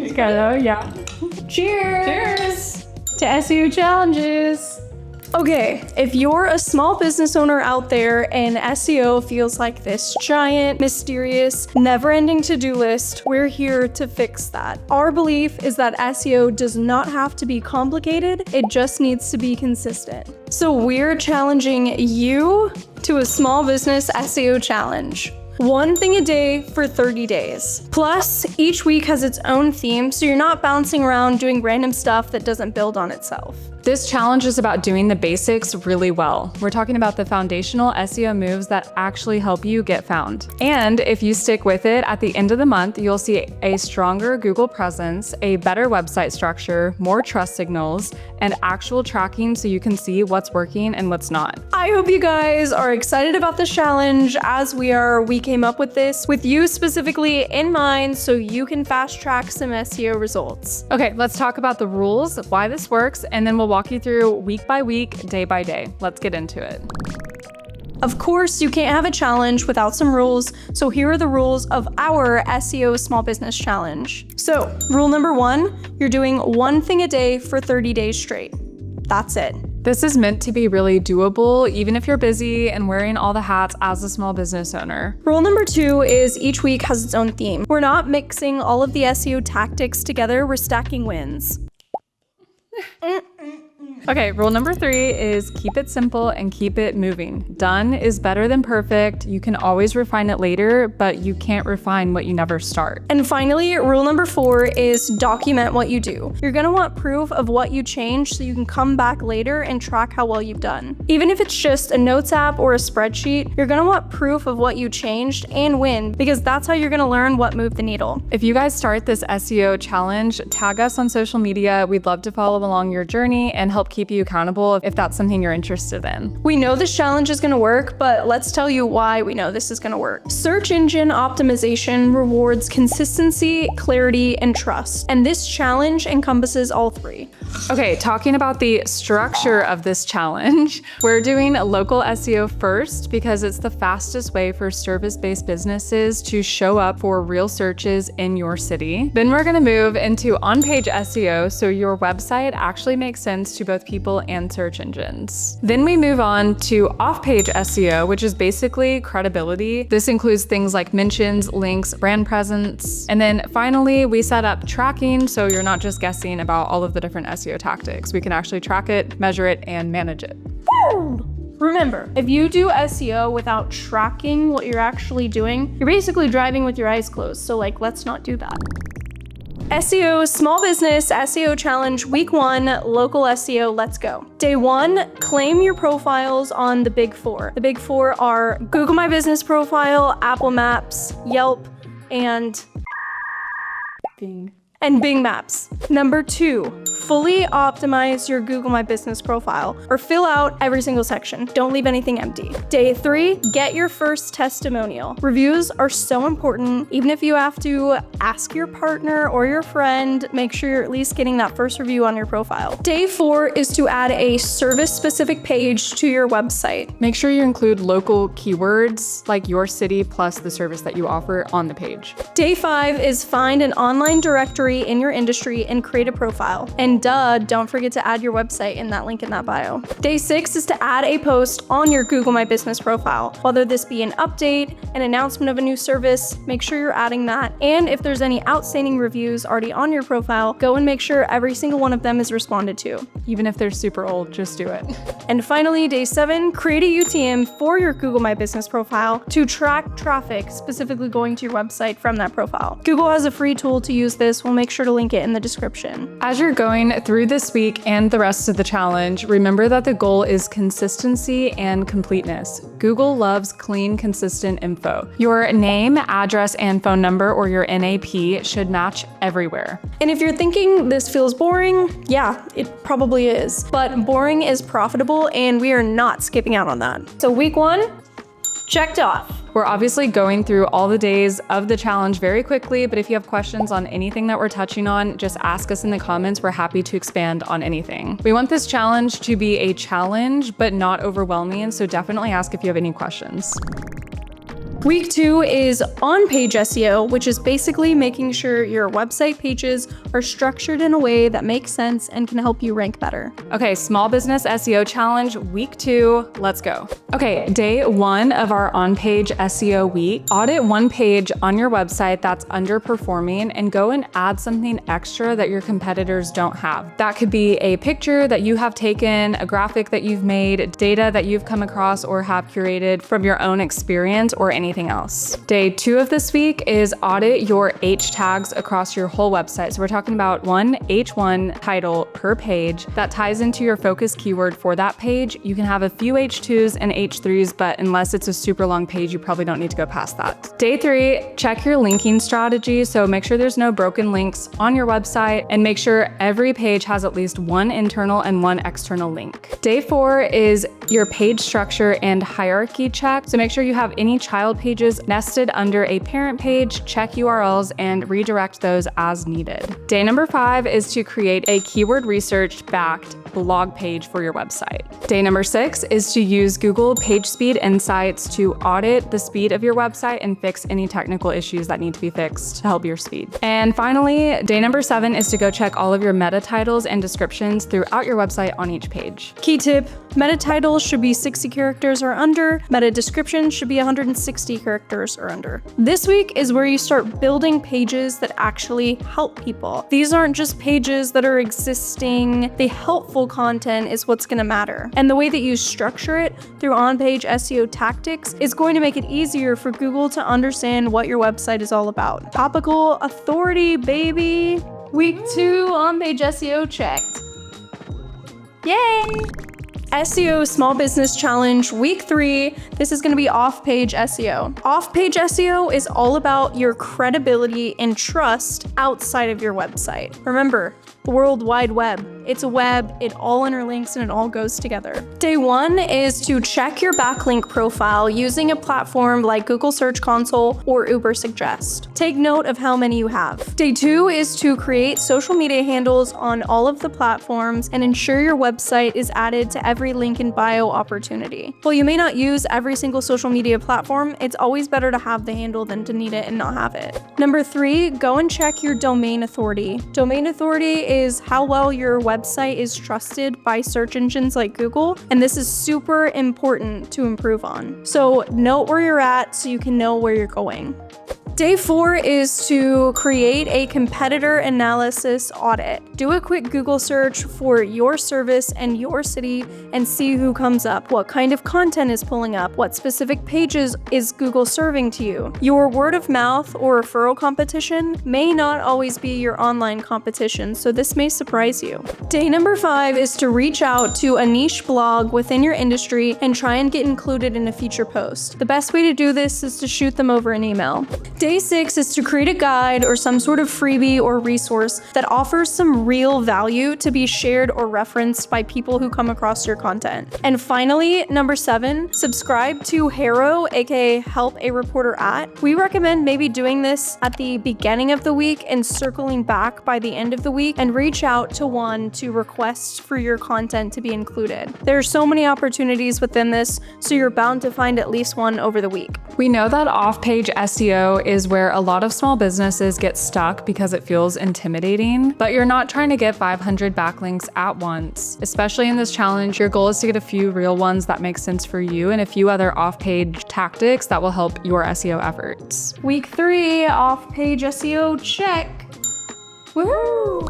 Hello, yeah. Cheers! Cheers! To SEO challenges. Okay, if you're a small business owner out there and SEO feels like this giant, mysterious, never-ending to-do list, we're here to fix that. Our belief is that SEO does not have to be complicated, it just needs to be consistent. So we're challenging you to a small business SEO challenge. One thing a day for 30 days. Plus, each week has its own theme, so you're not bouncing around doing random stuff that doesn't build on itself. This challenge is about doing the basics really well. We're talking about the foundational SEO moves that actually help you get found. And if you stick with it, at the end of the month, you'll see a stronger Google presence, a better website structure, more trust signals, and actual tracking so you can see what's working and what's not. I hope you guys are excited about this challenge as we are. We came up with this with you specifically in mind so you can fast track some SEO results. Okay, let's talk about the rules, why this works, and then we'll walk you through week by week, day by day. Let's get into it. Of course, you can't have a challenge without some rules, so here are the rules of our SEO Small Business Challenge. So, rule number 1, you're doing one thing a day for 30 days straight. That's it. This is meant to be really doable, even if you're busy and wearing all the hats as a small business owner. Rule number 2 is each week has its own theme. We're not mixing all of the SEO tactics together, we're stacking wins. Okay, rule number 3 is keep it simple and keep it moving. Done is better than perfect. You can always refine it later, but you can't refine what you never start. And finally, rule number 4 is document what you do. You're gonna want proof of what you changed so you can come back later and track how well you've done. Even if it's just a notes app or a spreadsheet, you're gonna want proof of what you changed and when, because that's how you're gonna learn what moved the needle. If you guys start this SEO challenge, tag us on social media. We'd love to follow along your journey and help keep you accountable if that's something you're interested in. We know this challenge is gonna work, but let's tell you why we know this is gonna work. Search engine optimization rewards consistency, clarity, and trust. And this challenge encompasses all 3. Okay, talking about the structure of this challenge, we're doing local SEO first because it's the fastest way for service-based businesses to show up for real searches in your city. Then we're gonna move into on-page SEO so your website actually makes sense to both people and search engines. Then we move on to off-page SEO, which is basically credibility. This includes things like mentions, links, brand presence. And then finally, we set up tracking so you're not just guessing about all of the different SEO tactics. We can actually track it, measure it, and manage it. Remember, if you do SEO without tracking what you're actually doing, you're basically driving with your eyes closed. So let's not do that. SEO Small Business SEO Challenge Week 1, Local SEO, let's go. Day 1, claim your profiles on the Big 4. The Big 4 are Google My Business Profile, Apple Maps, Yelp, and Bing Maps. Number 2, fully optimize your Google My Business profile or fill out every single section. Don't leave anything empty. Day 3, get your first testimonial. Reviews are so important. Even if you have to ask your partner or your friend, make sure you're at least getting that first review on your profile. Day 4 is to add a service-specific page to your website. Make sure you include local keywords like your city plus the service that you offer on the page. Day 5 is find an online directory in your industry and create a profile. And don't forget to add your website in that link in that bio. Day 6 is to add a post on your Google My Business profile. Whether this be an update, an announcement of a new service, make sure you're adding that. And if there's any outstanding reviews already on your profile, go and make sure every single one of them is responded to. Even if they're super old, just do it. And finally, day 7, create a UTM for your Google My Business profile to track traffic specifically going to your website from that profile. Google has a free tool to use this. We'll make sure to link it in the description. As you're going through this week and the rest of the challenge, remember that the goal is consistency and completeness. Google loves clean, consistent info. Your name, address, and phone number or your NAP should match everywhere. And if you're thinking this feels boring, yeah, it probably is. But boring is profitable and we are not skipping out on that. So week 1, checked off. We're obviously going through all the days of the challenge very quickly, but if you have questions on anything that we're touching on, just ask us in the comments. We're happy to expand on anything. We want this challenge to be a challenge, but not overwhelming, so definitely ask if you have any questions. Week 2 is on-page SEO, which is basically making sure your website pages are structured in a way that makes sense and can help you rank better. Okay, small business SEO challenge, week 2, let's go. Okay, day 1 of our on-page SEO week, audit one page on your website that's underperforming and go and add something extra that your competitors don't have. That could be a picture that you have taken, a graphic that you've made, data that you've come across or have curated from your own experience, or anything else. Day 2 of this week is audit your H tags across your whole website. So we're talking about one H1 title per page that ties into your focus keyword for that page. You can have a few H2s and H3s, but unless it's a super long page, you probably don't need to go past that. Day 3, check your linking strategy. So make sure there's no broken links on your website and make sure every page has at least one internal and one external link. Day 4 is your page structure and hierarchy check. So make sure you have any child pages nested under a parent page, check URLs, and redirect those as needed. Day number 5 is to create a keyword research backed blog page for your website. Day number 6 is to use Google PageSpeed Insights to audit the speed of your website and fix any technical issues that need to be fixed to help your speed. And finally, day number 7 is to go check all of your meta titles and descriptions throughout your website on each page. Key tip, meta titles should be 60 characters or under, meta descriptions should be 160 characters or under. This week is where you start building pages that actually help people. These aren't just pages that are existing, the helpful content is what's gonna matter. And the way that you structure it through on-page SEO tactics is going to make it easier for Google to understand what your website is all about. Topical authority, baby. Week 2 on-page SEO checked. Yay! SEO Small Business Challenge Week 3. This is going to be off-page SEO. Off-page SEO is all about your credibility and trust outside of your website. Remember, the World Wide Web. It's a web, it all interlinks and it all goes together. Day 1 is to check your backlink profile using a platform like Google Search Console or Ubersuggest. Take note of how many you have. Day 2 is to create social media handles on all of the platforms and ensure your website is added to every link in bio opportunity. While you may not use every single social media platform, it's always better to have the handle than to need it and not have it. Number 3, go and check your domain authority. Domain authority is how well your website is trusted by search engines like Google, and this is super important to improve on. So note where you're at so you can know where you're going. Day 4 is to create a competitor analysis audit. Do a quick Google search for your service and your city and see who comes up, what kind of content is pulling up, what specific pages is Google serving to you. Your word of mouth or referral competition may not always be your online competition, so this may surprise you. Day number 5 is to reach out to a niche blog within your industry and try and get included in a future post. The best way to do this is to shoot them over an email. Day 6 is to create a guide or some sort of freebie or resource that offers some real value to be shared or referenced by people who come across your content. And finally, number 7, subscribe to HARO, aka Help a Reporter At. We recommend maybe doing this at the beginning of the week and circling back by the end of the week and reach out to one to request for your content to be included. There are so many opportunities within this, so you're bound to find at least one over the week. We know that off-page SEO is where a lot of small businesses get stuck because it feels intimidating, but you're not trying to get 500 backlinks at once. Especially in this challenge, your goal is to get a few real ones that make sense for you and a few other off-page tactics that will help your SEO efforts. Week 3, off-page SEO check. Woo!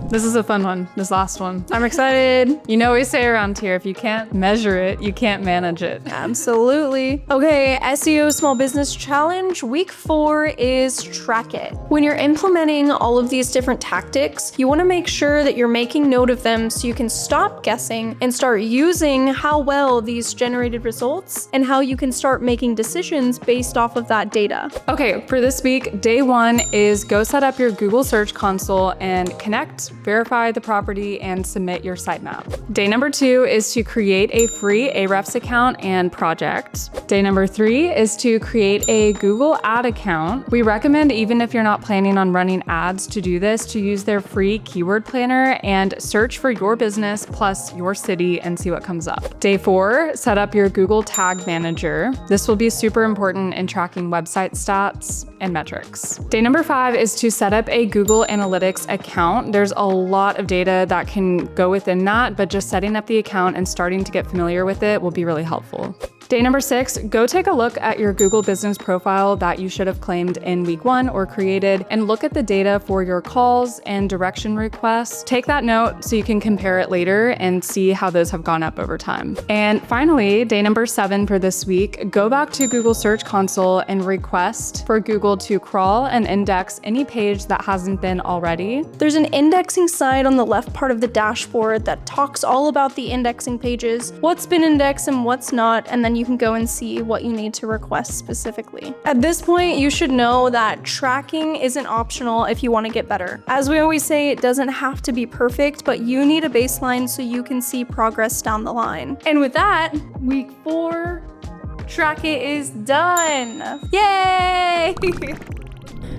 This is a fun one, this last one. I'm excited. You know we say around here, if you can't measure it, you can't manage it. Absolutely. Okay, SEO Small Business Challenge Week 4 is track it. When you're implementing all of these different tactics, you want to make sure that you're making note of them so you can stop guessing and start using how well these generated results and how you can start making decisions based off of that data. Okay, for this week, day 1 is go set up your Google Search Console and connect verify the property, and submit your sitemap. Day number 2 is to create a free Ahrefs account and project. Day number 3 is to create a Google ad account. We recommend, even if you're not planning on running ads, to do this, to use their free keyword planner and search for your business plus your city and see what comes up. Day 4, set up your Google Tag Manager. This will be super important in tracking website stats and metrics. Day number 5 is to set up a Google Analytics account. There's a lot of data that can go within that, but just setting up the account and starting to get familiar with it will be really helpful. Day number 6, go take a look at your Google business profile that you should have claimed in week 1 or created, and look at the data for your calls and direction requests. Take that note so you can compare it later and see how those have gone up over time. And finally, day number 7 for this week, go back to Google Search Console and request for Google to crawl and index any page that hasn't been already. There's an indexing side on the left part of the dashboard that talks all about the indexing pages, what's been indexed and what's not, and then you can go and see what you need to request specifically. At this point, you should know that tracking isn't optional if you want to get better. As we always say, it doesn't have to be perfect, but you need a baseline so you can see progress down the line. And with that, week 4, Track It is done. Yay!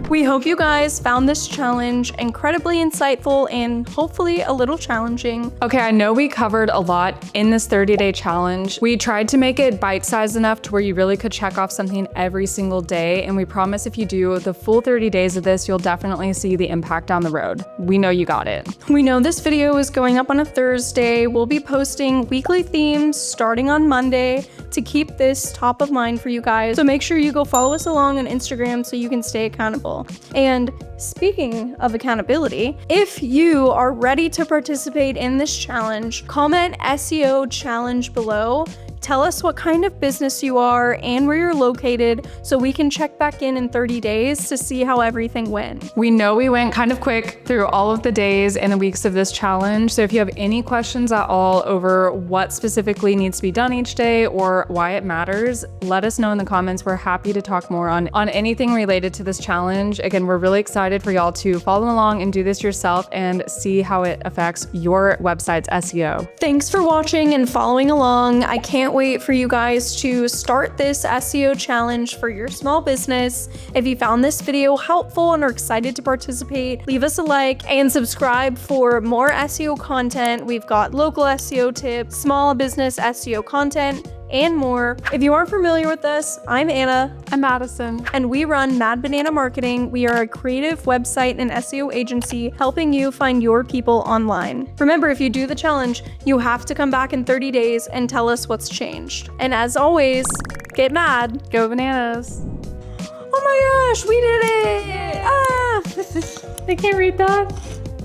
We hope you guys found this challenge incredibly insightful and hopefully a little challenging. Okay, I know we covered a lot in this 30-day challenge. We tried to make it bite-sized enough to where you really could check off something every single day, and we promise if you do the full 30 days of this, you'll definitely see the impact down the road. We know you got it. We know this video is going up on a Thursday. We'll be posting weekly themes starting on Monday to keep this top of mind for you guys. So make sure you go follow us along on Instagram so you can stay accountable. And speaking of accountability, if you are ready to participate in this challenge, comment SEO Challenge below. Tell us what kind of business you are and where you're located so we can check back in 30 days to see how everything went. We know we went kind of quick through all of the days and the weeks of this challenge, so if you have any questions at all over what specifically needs to be done each day or why it matters, let us know in the comments. We're happy to talk more on anything related to this challenge. Again, we're really excited for y'all to follow along and do this yourself and see how it affects your website's SEO. Thanks for watching and following along. I can't wait for you guys to start this SEO challenge for your small business. If you found this video helpful and are excited to participate, leave us a like and subscribe for more SEO content. We've got local SEO tips, small business SEO content, and more. If you aren't familiar with us, I'm Anna. I'm Madison. And we run Mad Banana Marketing. We are a creative website and SEO agency helping you find your people online. Remember, if you do the challenge, you have to come back in 30 days and tell us what's changed. And as always, get mad. Go bananas. Oh my gosh, we did it! Ah! I can't read that.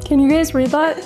Can you guys read that?